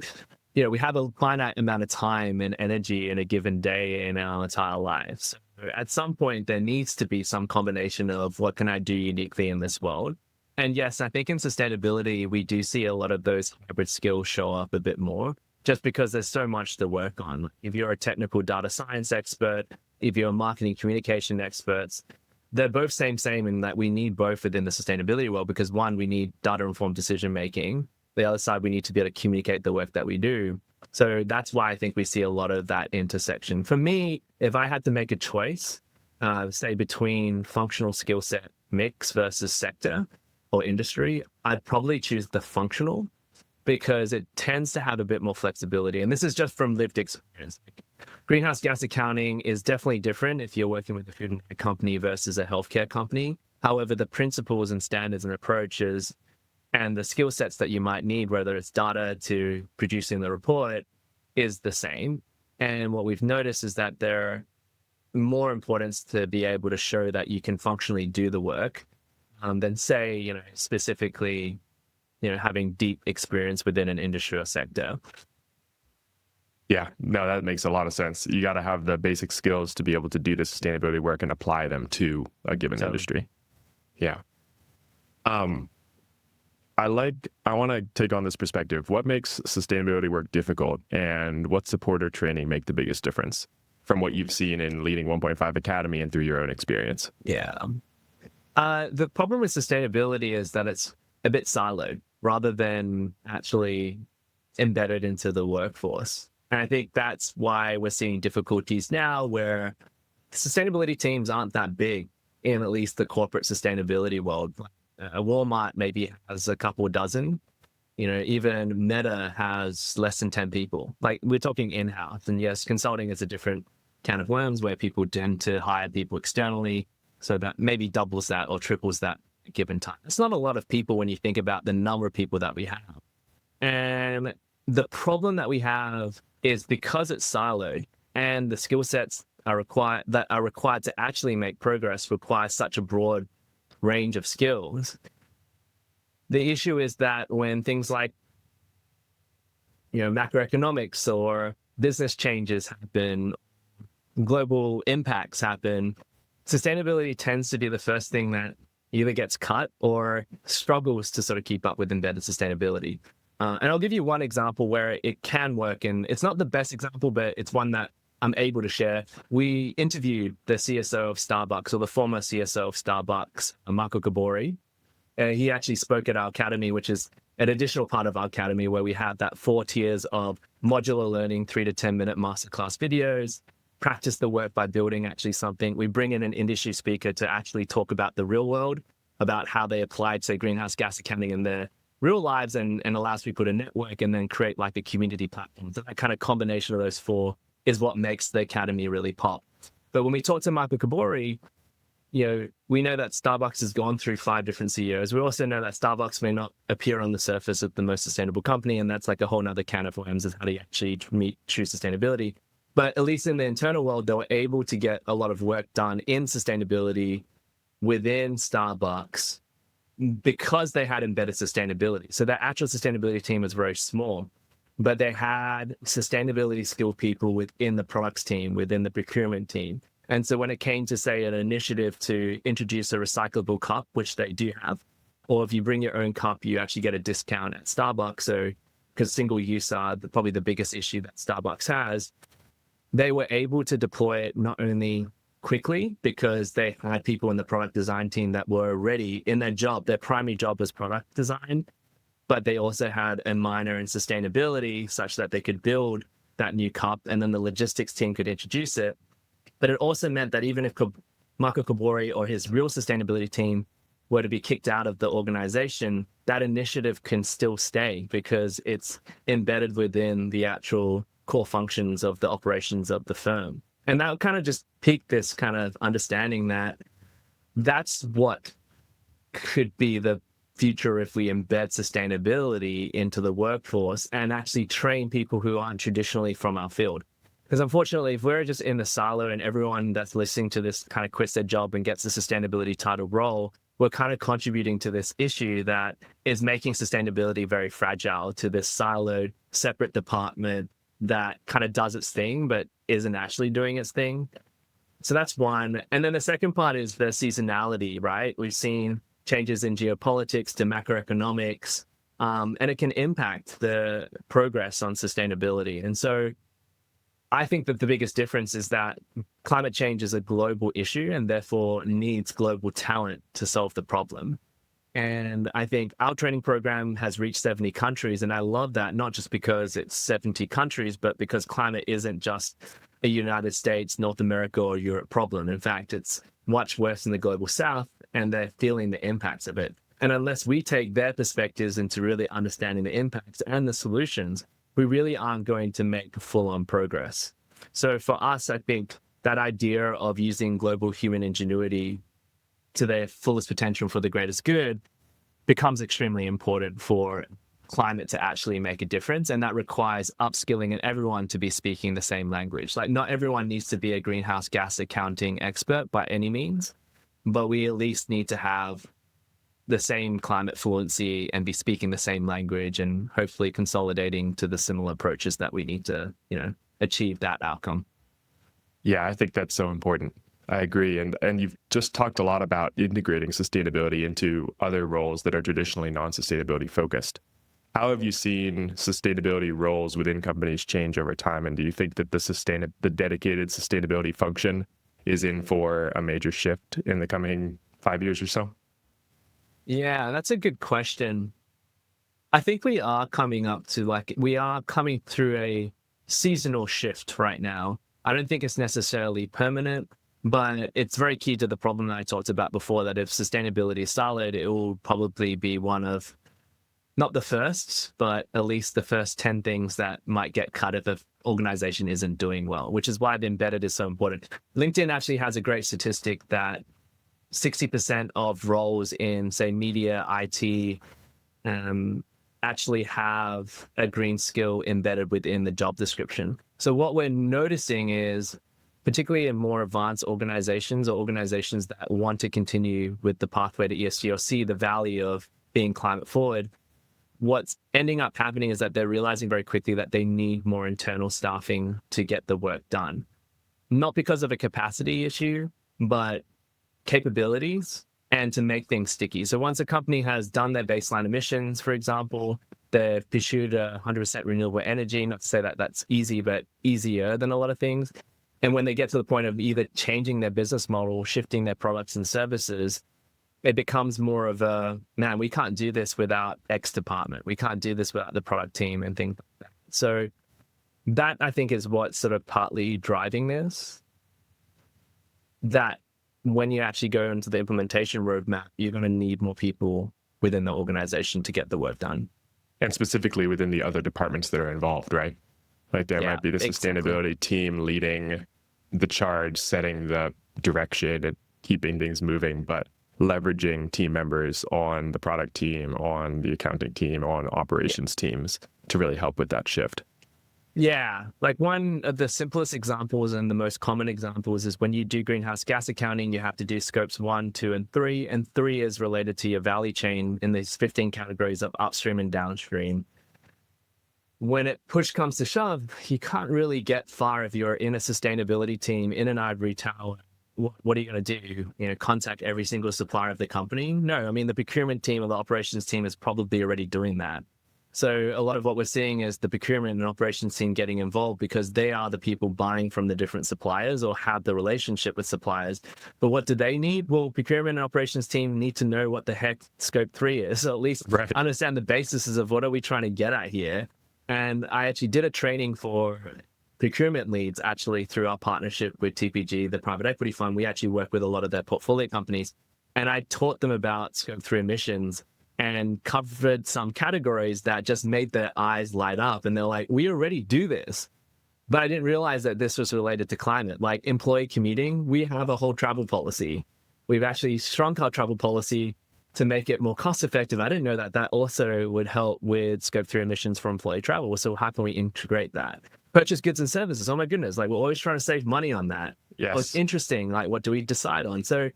we have a finite amount of time and energy in a given day in our entire lives. So at some point, there needs to be some combination of what can I do uniquely in this world? And yes, I think in sustainability, we do see a lot of those hybrid skills show up a bit more, just because there's so much to work on. If you're a technical data science expert, if you're a marketing communication experts, they're both same in that we need both within the sustainability world, because one, we need data-informed decision-making. The other side, we need to be able to communicate the work that we do. So that's why I think we see a lot of that intersection. For me, if I had to make a choice, say between functional skill set mix versus sector or industry, I'd probably choose the functional, because it tends to have a bit more flexibility. And this is just from lived experience. Greenhouse gas accounting is definitely different if you're working with a food and ag company versus a healthcare company. However, the principles and standards and approaches and the skill sets that you might need, whether it's data to producing the report, is the same. And what we've noticed is that there are more importance to be able to show that you can functionally do the work than say, specifically, having deep experience within an industry or sector. Yeah, no, that makes a lot of sense. You got to have the basic skills to be able to do the sustainability work and apply them to a given industry. Yeah. I want to take on this perspective. What makes sustainability work difficult, and what support or training make the biggest difference from what you've seen in leading OnePointFive Academy and through your own experience? Yeah. The problem with sustainability is that it's a bit siloed rather than actually embedded into the workforce. And I think that's why we're seeing difficulties now where sustainability teams aren't that big in at least the corporate sustainability world. Walmart maybe has a couple dozen, Even Meta has less than 10 people. Like, we're talking in-house. And yes, consulting is a different can of worms where people tend to hire people externally. So that maybe doubles that or triples that given time. It's not a lot of people when you think about the number of people that we have. And the problem that we have is because it's siloed and the skill sets are required to actually make progress require such a broad range of skills. The issue is that when things like, macroeconomics or business changes happen, global impacts happen, sustainability tends to be the first thing that either gets cut or struggles to sort of keep up with embedded sustainability. And I'll give you one example where it can work, and it's not the best example, but it's one that I'm able to share. We interviewed the CSO of Starbucks, or the former CSO of Starbucks, Marco Gabori. He actually spoke at our academy, which is an additional part of our academy where we have that 4 tiers of modular learning, 3 to 10 minute masterclass videos, practice the work by building actually something. We bring in an industry speaker to actually talk about the real world, about how they applied, say, greenhouse gas accounting in their real lives and allows people to network and then create like a community platform. So that kind of combination of those 4 is what makes the academy really pop. But when we talk to Marco Gabori, we know that Starbucks has gone through 5 different CEOs. We also know that Starbucks may not appear on the surface of the most sustainable company, and that's like a whole nother can of worms of how to actually meet true sustainability. But at least in the internal world, they were able to get a lot of work done in sustainability within Starbucks because they had embedded sustainability. So their actual sustainability team was very small, but they had sustainability skilled people within the products team, within the procurement team. And so when it came to, say, an initiative to introduce a recyclable cup, which they do have, or if you bring your own cup, you actually get a discount at Starbucks. So because single use are probably the biggest issue that Starbucks has, they were able to deploy it not only quickly because they had people in the product design team that were already in their job. Their primary job was product design, but they also had a minor in sustainability such that they could build that new cup and then the logistics team could introduce it. But it also meant that even if Marco Gabori or his real sustainability team were to be kicked out of the organization, that initiative can still stay because it's embedded within the actual core functions of the operations of the firm. And that kind of just piqued this kind of understanding that that's what could be the future if we embed sustainability into the workforce and actually train people who aren't traditionally from our field. Because unfortunately, if we're just in the silo and everyone that's listening to this kind of quits their job and gets a sustainability title role, we're kind of contributing to this issue that is making sustainability very fragile to this siloed, separate department that kind of does its thing, but isn't actually doing its thing. So that's one. And then the second part is the seasonality, right? We've seen changes in geopolitics to macroeconomics, and it can impact the progress on sustainability. And so I think that the biggest difference is that climate change is a global issue and therefore needs global talent to solve the problem. And I think our training program has reached 70 countries. And I love that, not just because it's 70 countries, but because climate isn't just a United States, North America, or Europe problem. In fact, it's much worse in the global south, and they're feeling the impacts of it. And unless we take their perspectives into really understanding the impacts and the solutions, we really aren't going to make full-on progress. So for us, I think that idea of using global human ingenuity to their fullest potential for the greatest good becomes extremely important for climate to actually make a difference. And that requires upskilling and everyone to be speaking the same language. Like, not everyone needs to be a greenhouse gas accounting expert by any means, but we at least need to have the same climate fluency and be speaking the same language and hopefully consolidating to the similar approaches that we need to, achieve that outcome. Yeah, I think that's so important. I agree. And you've just talked a lot about integrating sustainability into other roles that are traditionally non-sustainability focused. How have you seen sustainability roles within companies change over time? And do you think that the dedicated sustainability function is in for a major shift in the coming 5 years or so? Yeah, that's a good question. I think we are coming through a seasonal shift right now. I don't think it's necessarily permanent, but it's very key to the problem that I talked about before, that if sustainability is solid, it will probably be one of not the first, but at least the first 10 things that might get cut if the organization isn't doing well, which is why the embedded is so important. LinkedIn actually has a great statistic that 60% of roles in, say, media, IT, actually have a green skill embedded within the job description. So what we're noticing is, particularly in more advanced organizations or organizations that want to continue with the pathway to ESG or see the value of being climate forward, what's ending up happening is that they're realizing very quickly that they need more internal staffing to get the work done. Not because of a capacity issue, but capabilities and to make things sticky. So once a company has done their baseline emissions, for example, they've pursued 100% renewable energy, not to say that that's easy, but easier than a lot of things. And when they get to the point of either changing their business model, shifting their products and services, it becomes more of a, man, we can't do this without X department. We can't do this without the product team and things like that. So that, I think, is what's sort of partly driving this. That when you actually go into the implementation roadmap, you're going to need more people within the organization to get the work done. And specifically within the other departments that are involved, right? Like there might be the sustainability team leading the charge, setting the direction and keeping things moving, but leveraging team members on the product team, on the accounting team, on operations teams to really help with that shift. Yeah, like one of the simplest examples and the most common examples is when you do greenhouse gas accounting, you have to do scopes 1, 2, and 3. And 3 is related to your value chain in these 15 categories of upstream and downstream. When it push comes to shove, you can't really get far if you're in a sustainability team in an ivory tower. What are you going to do? Contact every single supplier of the company? No, I mean, the procurement team or the operations team is probably already doing that. So a lot of what we're seeing is the procurement and operations team getting involved because they are the people buying from the different suppliers or have the relationship with suppliers. But what do they need? Well, procurement and operations team need to know what the heck scope 3 is, so at least understand the basis of what are we trying to get at here. And I actually did a training for procurement leads actually through our partnership with TPG, the private equity fund. We actually work with a lot of their portfolio companies. And I taught them about scope 3 emissions and covered some categories that just made their eyes light up. And they're like, we already do this. But I didn't realize that this was related to climate. Like employee commuting, we have a whole travel policy. We've actually shrunk our travel policy to make it more cost effective. I didn't know that that also would help with scope 3 emissions for employee travel. So how can we integrate that? Purchase goods and services. Oh my goodness. Like we're always trying to save money on that. Yes. Oh, it's interesting. Like what do we decide on? So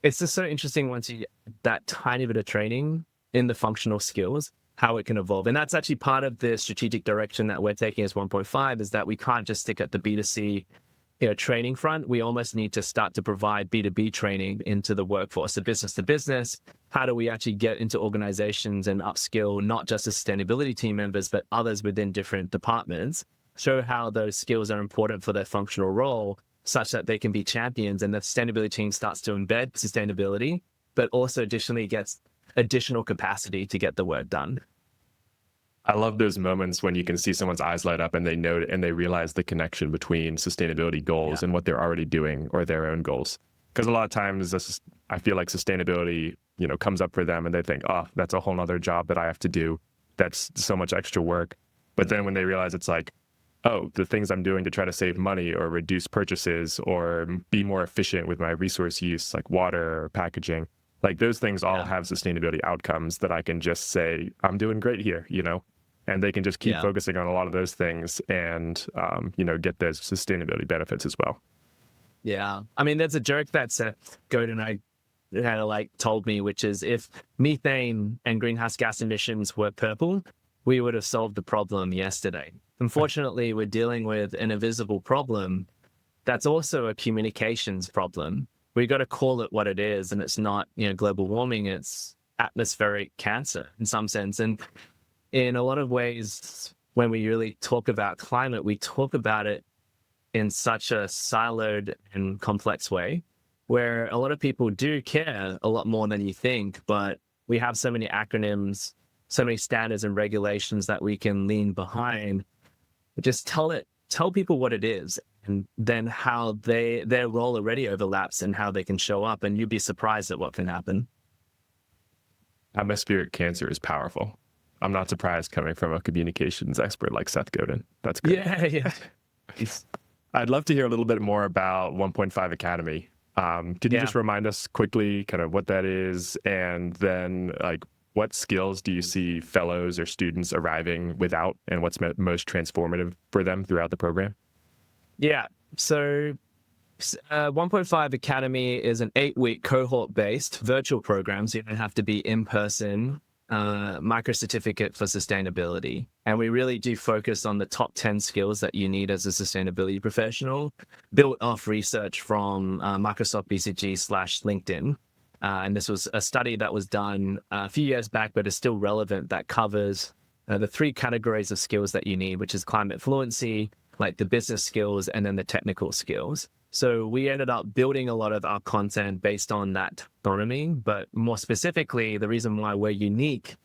it's just so interesting once you get that tiny bit of training in the functional skills, how it can evolve. And that's actually part of the strategic direction that we're taking as 1.5 is that we can't just stick at the B2C training front. We almost need to start to provide B2B training into the workforce, the business to business. How do we actually get into organizations and upskill not just the sustainability team members, but others within different departments, show how those skills are important for their functional role such that they can be champions and the sustainability team starts to embed sustainability, but also additionally gets additional capacity to get the work done. I love those moments when you can see someone's eyes light up and they know and they realize the connection between sustainability goals and what they're already doing or their own goals. Because a lot of times I feel like sustainability, comes up for them and they think, oh, that's a whole nother job that I have to do. That's so much extra work. But then when they realize it's like, oh, the things I'm doing to try to save money or reduce purchases or be more efficient with my resource use, like water or packaging, like those things all have sustainability outcomes that I can just say, I'm doing great here, and they can just keep focusing on a lot of those things and, get those sustainability benefits as well. Yeah. I mean, there's a joke that Seth Godin and I had told me, which is if methane and greenhouse gas emissions were purple, we would have solved the problem yesterday. Unfortunately, we're dealing with an invisible problem that's also a communications problem. We got to call it what it is, and it's not, global warming, it's atmospheric cancer in some sense. And in a lot of ways, when we really talk about climate, we talk about it in such a siloed and complex way, where a lot of people do care a lot more than you think, but we have so many acronyms, so many standards and regulations that we can lean behind. Just tell people what it is, and then how their role already overlaps and how they can show up, and you'd be surprised at what can happen. Atmospheric cancer is powerful. I'm not surprised coming from a communications expert like Seth Godin. That's good. Yeah. I'd love to hear a little bit more about 1.5 Academy. Can you just remind us quickly kind of what that is, and then like what skills do you see fellows or students arriving without, and what's most transformative for them throughout the program? Yeah. So 1.5 Academy is an 8-week cohort-based virtual program, so you don't have to be in person, micro certificate for sustainability. And we really do focus on the top 10 skills that you need as a sustainability professional, built off research from Microsoft BCG/LinkedIn. And this was a study that was done a few years back, but is still relevant, that covers the 3 categories of skills that you need, which is climate fluency, like the business skills, and then the technical skills. So we ended up building a lot of our content based on that taxonomy, but more specifically, the reason why we're unique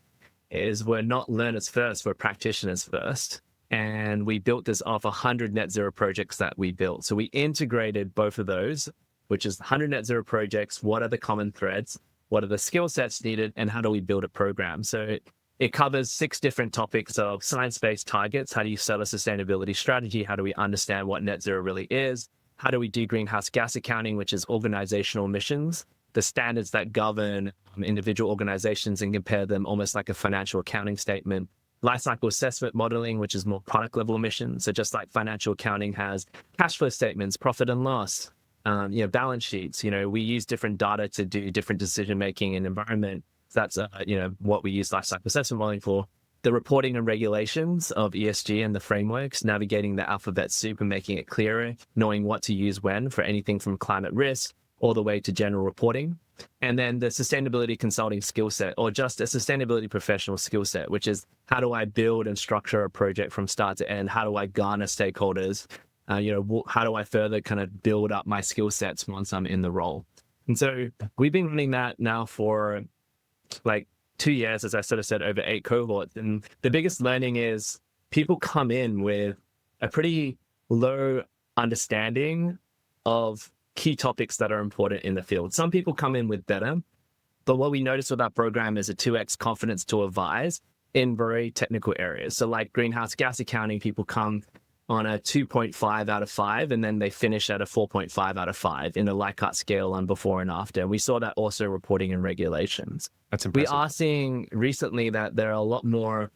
is we're not learners first, we're practitioners first. And we built this off 100 net zero projects that we built. So we integrated both of those, which is 100 net zero projects. What are the common threads? What are the skill sets needed? And how do we build a program? So it covers 6 different topics of science-based targets. How do you set a sustainability strategy? How do we understand what net zero really is? How do we do greenhouse gas accounting, which is organizational emissions, the standards that govern individual organizations, and compare them almost like a financial accounting statement. Lifecycle assessment modeling, which is more product level emissions. So just like financial accounting has cash flow statements, profit and loss, balance sheets, we use different data to do different decision-making in environment. That's, what we use lifecycle assessment modeling for. The reporting and regulations of ESG and the frameworks, navigating the alphabet soup and making it clearer, knowing what to use when for anything from climate risk all the way to general reporting. And then the sustainability consulting skill set, or just a sustainability professional skill set, which is how do I build and structure a project from start to end? How do I garner stakeholders? How do I further kind of build up my skill sets once I'm in the role? And so we've been running that now for like 2 years, as I sort of said, over 8 cohorts. And the biggest learning is people come in with a pretty low understanding of key topics that are important in the field. Some people come in with better, but what we noticed with our program is a 2x confidence to advise in very technical areas. So like greenhouse gas accounting, people come on a 2.5 out of 5, and then they finish at a 4.5 out of 5 in a Likert scale on before and after. And we saw that also reporting and regulations. That's impressive. We are seeing recently that there are a lot more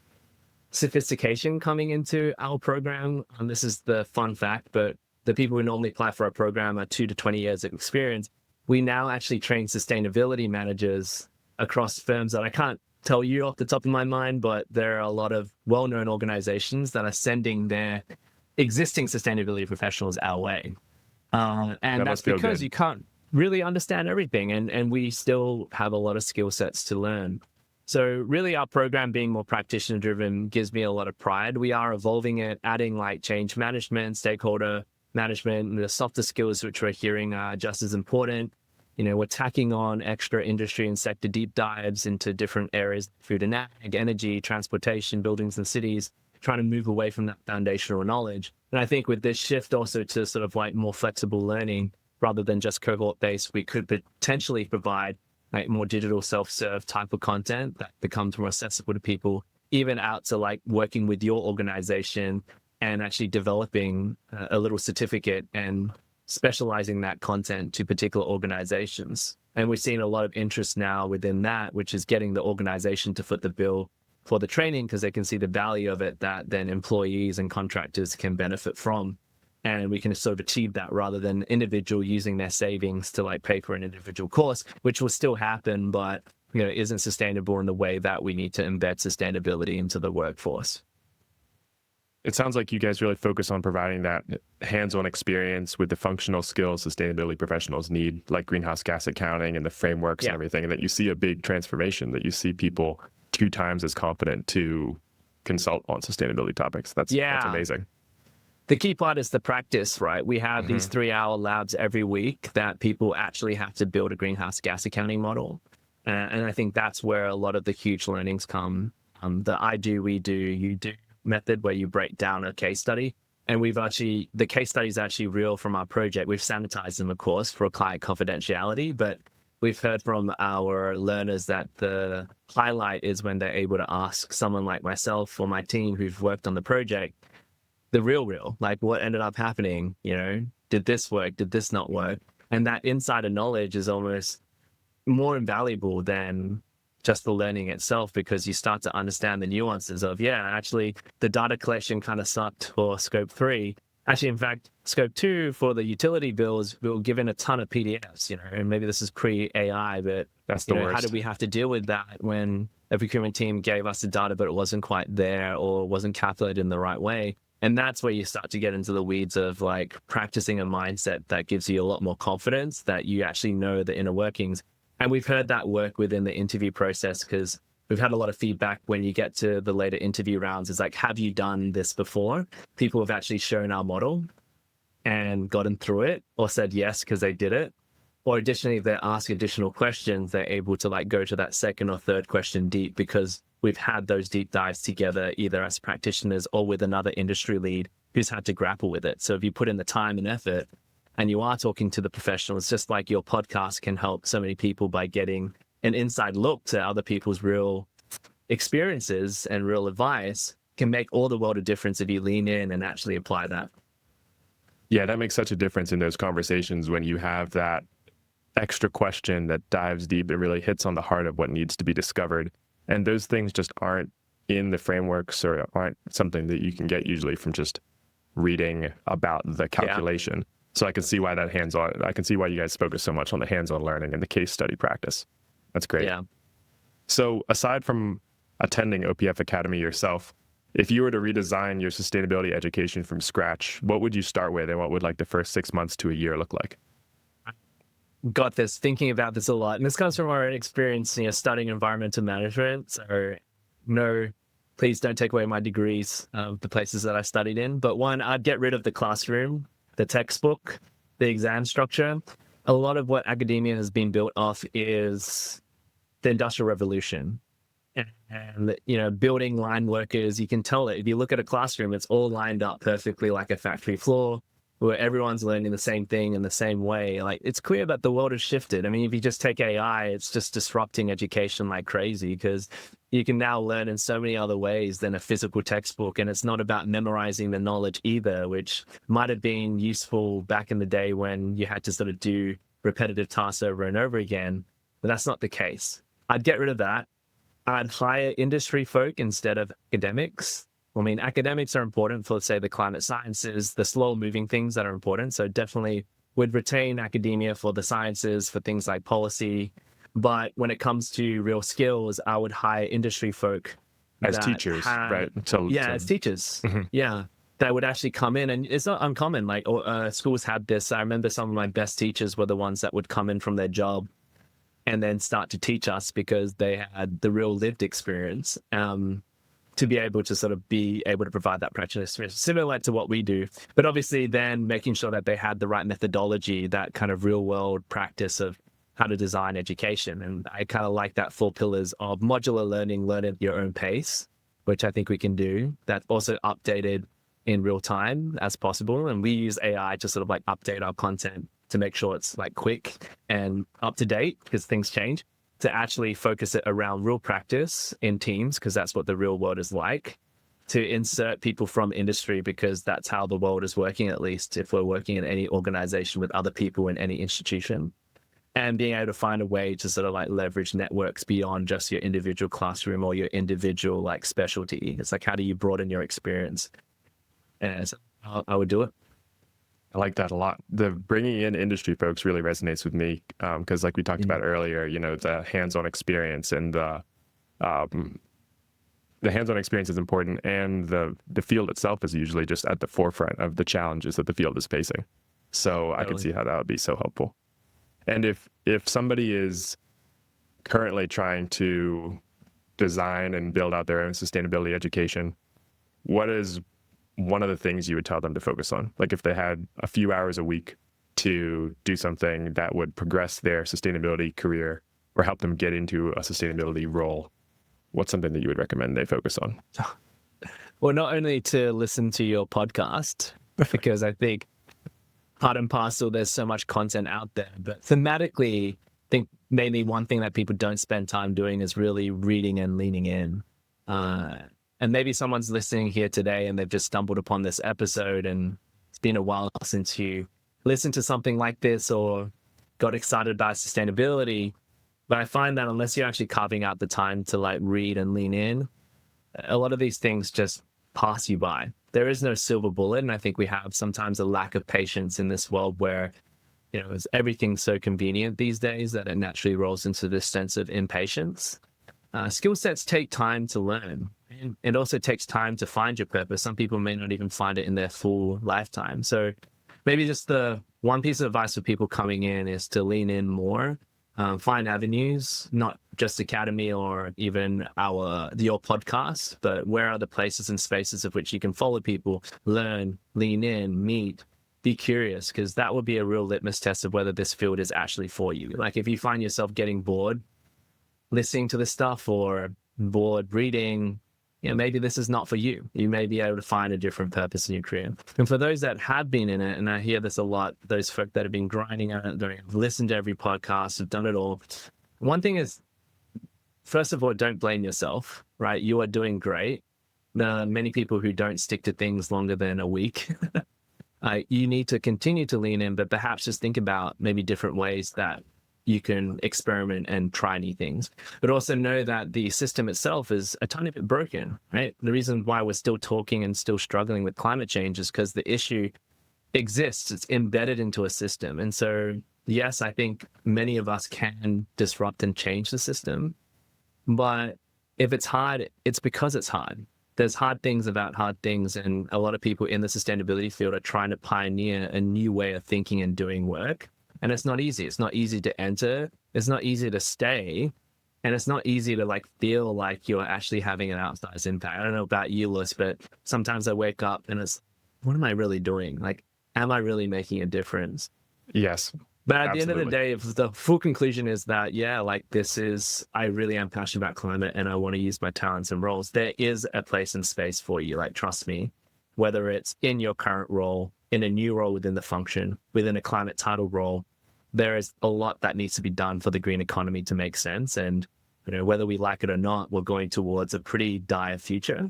sophistication coming into our program. And this is the fun fact, but the people who normally apply for our program are 2 to 20 years of experience. We now actually train sustainability managers across firms that I can't tell you off the top of my mind, but there are a lot of well-known organizations that are sending their existing sustainability professionals our way. And that's because you can't really understand everything. And we still have a lot of skill sets to learn. So really our program being more practitioner driven gives me a lot of pride. We are evolving it, adding like change management, stakeholder management, and the softer skills, which we're hearing are just as important. We're tacking on extra industry and sector deep dives into different areas, food and ag, energy, transportation, buildings and cities, trying to move away from that foundational knowledge. And I think with this shift also to sort of like more flexible learning, rather than just cohort-based, we could potentially provide like more digital self-serve type of content that becomes more accessible to people, even out to like working with your organization and actually developing a little certificate and specializing that content to particular organizations. And we're seeing a lot of interest now within that, which is getting the organization to foot the bill for the training because they can see the value of it that then employees and contractors can benefit from. And we can sort of achieve that rather than individual using their savings to like pay for an individual course, which will still happen, but isn't sustainable in the way that we need to embed sustainability into the workforce. It sounds like you guys really focus on providing that hands-on experience with the functional skills sustainability professionals need, like greenhouse gas accounting and the frameworks and everything, and that you see a big transformation, that you see people 2 times as confident to consult on sustainability topics. That's amazing. The key part is the practice, right? We have these 3-hour labs every week that people actually have to build a greenhouse gas accounting model. And I think that's where a lot of the huge learnings come. The I do, we do, you do method where you break down a case study. And the case study is actually real from our project. We've sanitized them, of course, for client confidentiality, but we've heard from our learners that the highlight is when they're able to ask someone like myself or my team who've worked on the project, the real, like what ended up happening, did this work? Did this not work? And that insider knowledge is almost more invaluable than just the learning itself, because you start to understand the nuances of, actually the data collection kind of sucked for scope 3. Actually, in fact, scope 2 for the utility bills, we were given a ton of PDFs, and maybe this is pre-AI, but That's the worst. how did we have to deal with that when a procurement team gave us the data, but it wasn't quite there or wasn't calculated in the right way? And that's where you start to get into the weeds of like practicing a mindset that gives you a lot more confidence that you actually know the inner workings. And we've heard that work within the interview process, because we've had a lot of feedback when you get to the later interview rounds. It's like, have you done this before? People have actually shown our model and gotten through it, or said yes because they did it. Or additionally, if they ask additional questions, they're able to like go to that second or third question deep, because we've had those deep dives together, either as practitioners or with another industry lead who's had to grapple with it. So if you put in the time and effort and you are talking to the professionals, just like your podcast can help so many people by getting an inside look to other people's real experiences and real advice, can make all the world of difference if you lean in and actually apply that. Yeah, that makes such a difference in those conversations when you have that extra question that dives deep and really hits on the heart of what needs to be discovered. And those things just aren't in the frameworks, or aren't something that you can get usually from just reading about the calculation. Yeah. So I can see why I can see why you guys focus so much on the hands-on learning and the case study practice. That's great. Yeah. So aside from attending OPF Academy yourself, if you were to redesign your sustainability education from scratch, what would you start with, and what would like the first 6 months to a year look like? Got this, thinking about this a lot. And this comes from our own experience, studying environmental management. So no, please don't take away my degrees of the places that I studied in. But one, I'd get rid of the classroom, the textbook, the exam structure. A lot of what academia has been built off is the Industrial Revolution. And building line workers, you can tell it. If you look at a classroom, it's all lined up perfectly like a factory floor, where everyone's learning the same thing in the same way. Like, it's clear that the world has shifted. I mean, if you just take AI, it's just disrupting education like crazy, because you can now learn in so many other ways than a physical textbook. And it's not about memorizing the knowledge either, which might have been useful back in the day when you had to sort of do repetitive tasks over and over again. But that's not the case. I'd get rid of that. I'd hire industry folk instead of academics. I mean, academics are important for, say, the climate sciences, the slow moving things that are important. So definitely would retain academia for the sciences, for things like policy. But when it comes to real skills, I would hire industry folk. As teachers, right? As teachers. Mm-hmm. Yeah. That would actually come in. And it's not uncommon. Like, schools had this. I remember some of my best teachers were the ones that would come in from their job and then start to teach us, because they had the real lived experience to be able to sort of be able to provide that practice experience, similar to what we do. But obviously then making sure that they had the right methodology, that kind of real world practice of how to design education. And I kind of like that 4 pillars of modular learning, learn at your own pace, which I think we can do. That's also updated in real time as possible. And we use AI to sort of like update our content to make sure it's like quick and up to date, because things change, to actually focus it around real practice in teams, because that's what the real world is like, to insert people from industry, because that's how the world is working, at least if we're working in any organization with other people in any institution, and being able to find a way to sort of like leverage networks beyond just your individual classroom or your individual like specialty. It's like, how do you broaden your experience? And so I would do it. I like that a lot. The bringing in industry folks really resonates with me, because like we talked about earlier, the hands-on experience, and the hands-on experience is important, and the field itself is usually just at the forefront of the challenges that the field is facing. So totally. I can see how that would be so helpful. And if somebody is currently trying to design and build out their own sustainability education, what is one of the things you would tell them to focus on? Like, if they had a few hours a week to do something that would progress their sustainability career or help them get into a sustainability role, what's something that you would recommend they focus on? Well, not only to listen to your podcast, because I think part and parcel, there's so much content out there, but thematically, think maybe one thing that people don't spend time doing is really reading and leaning in. And maybe someone's listening here today and they've just stumbled upon this episode, and it's been a while since you listened to something like this or got excited about sustainability. But I find that unless you're actually carving out the time to like read and lean in, a lot of these things just pass you by. There is no silver bullet. And I think we have sometimes a lack of patience in this world where, everything's so convenient these days that it naturally rolls into this sense of impatience. Skill sets take time to learn. And it also takes time to find your purpose. Some people may not even find it in their full lifetime. So maybe just the one piece of advice for people coming in is to lean in more, find avenues, not just Academy or even your podcast, but where are the places and spaces of which you can follow people, learn, lean in, meet, be curious, because that will be a real litmus test of whether this field is actually for you. Like if you find yourself getting bored listening to this stuff or bored reading, maybe this is not for you. You may be able to find a different purpose in your career. And for those that have been in it, and I hear this a lot, those folk that have been grinding at it, have listened to every podcast, have done it all. One thing is, first of all, don't blame yourself, right? You are doing great. There are many people who don't stick to things longer than a week. You need to continue to lean in, but perhaps just think about maybe different ways that you can experiment and try new things, but also know that the system itself is a tiny bit broken, right? The reason why we're still talking and still struggling with climate change is because the issue exists. It's embedded into a system. And so, yes, I think many of us can disrupt and change the system, but if it's hard, it's because it's hard. There's hard things about hard things, and a lot of people in the sustainability field are trying to pioneer a new way of thinking and doing work. And it's not easy. It's not easy to enter. It's not easy to stay. And it's not easy to feel like you're actually having an outsized impact. I don't know about you, Lewis, but sometimes I wake up and it's, what am I really doing? Am I really making a difference? Yes. But at absolutely. the end of the day, if the full conclusion is that, I really am passionate about climate and I want to use my talents and roles, there is a place and space for you. Trust me, whether it's in your current role, in a new role within the function, within a climate title role, there is a lot that needs to be done for the green economy to make sense. And, whether we like it or not, we're going towards a pretty dire future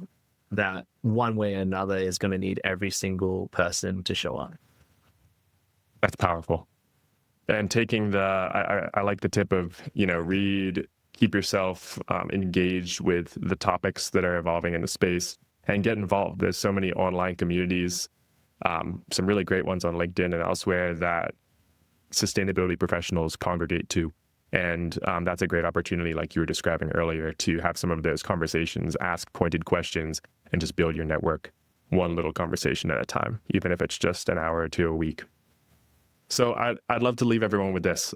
that one way or another is going to need every single person to show up. That's powerful. And taking I like the tip of, read, keep yourself engaged with the topics that are evolving in the space and get involved. There's so many online communities, some really great ones on LinkedIn and elsewhere that sustainability professionals congregate to. And that's a great opportunity, like you were describing earlier, to have some of those conversations, ask pointed questions, and just build your network one little conversation at a time, even if it's just an hour or two a week. So I'd love to leave everyone with this.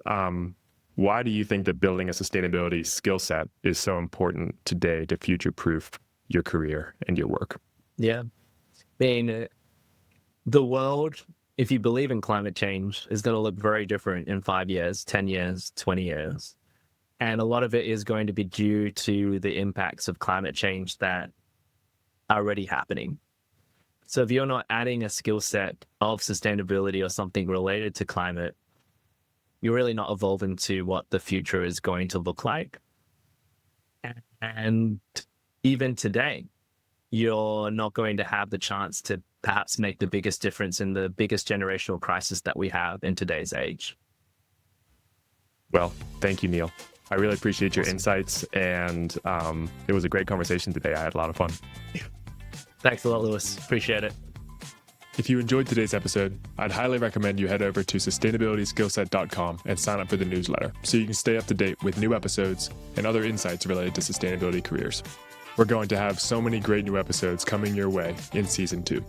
Why do you think that building a sustainability skill set is so important today to future-proof your career and your work? Yeah. The world, if you believe in climate change, is going to look very different in 5 years, 10 years, 20 years. And a lot of it is going to be due to the impacts of climate change that are already happening. So if you're not adding a skill set of sustainability or something related to climate, you're really not evolving to what the future is going to look like. And even today, you're not going to have the chance to perhaps make the biggest difference in the biggest generational crisis that we have in today's age. Well, thank you, Neil. I really appreciate your insights, and it was a great conversation today. I had a lot of fun. Thanks a lot, Lewis. Appreciate it. If you enjoyed today's episode, I'd highly recommend you head over to sustainabilityskillset.com and sign up for the newsletter so you can stay up to date with new episodes and other insights related to sustainability careers. We're going to have so many great new episodes coming your way in season 2.